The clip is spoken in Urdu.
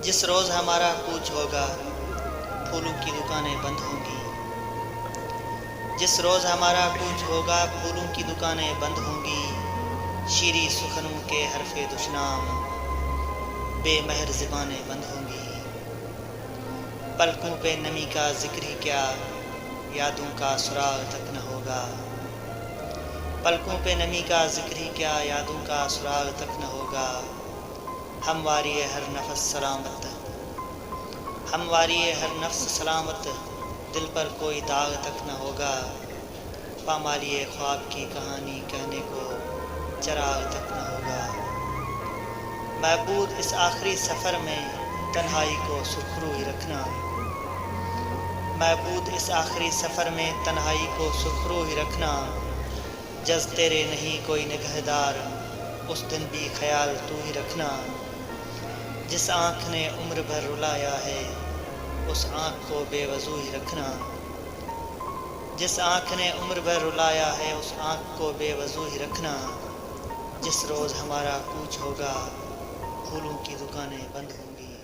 جس روز ہمارا کوچ ہوگا پھولوں کی دکانیں بند ہوں گی۔ جس روز ہمارا کوچ ہوگا پھولوں کی دکانیں بند ہوں گی، شیریں سخنوں کے حرف دشنام بے مہر زبانیں بند ہوں گی۔ پلکوں پہ نمی کا ذکر ہی کیا، یادوں کا سراغ تک نہ ہوگا۔ پلکوں پہ نمی کا ذکر ہی کیا، یادوں کا سراغ تک نہ ہوگا۔ ہمواری ہر نفس سلامت، ہمواری ہر نفس سلامت، دل پر کوئی داغ تک نہ ہوگا۔ پامالی خواب کی کہانی کہنے کو چراغ تک نہ ہوگا۔ معبود اس آخری سفر میں تنہائی کو سرخرو ہی رکھنا، معبود اس آخری سفر میں تنہائی کو سرخرو ہی رکھنا۔ جز تیرے نہیں کوئی نگہدار، اس دن بھی خیال تو ہی رکھنا۔ جس آنکھ نے عمر بھر رلایا ہے، اس آنکھ کو بے وضو ہی رکھنا۔ جس آنکھ نے عمر بھر رلایا ہے، اس آنکھ کو بے وضو ہی رکھنا۔ جس روز ہمارا کوچ ہوگا پھولوں کی دکانیں بند ہوں گی۔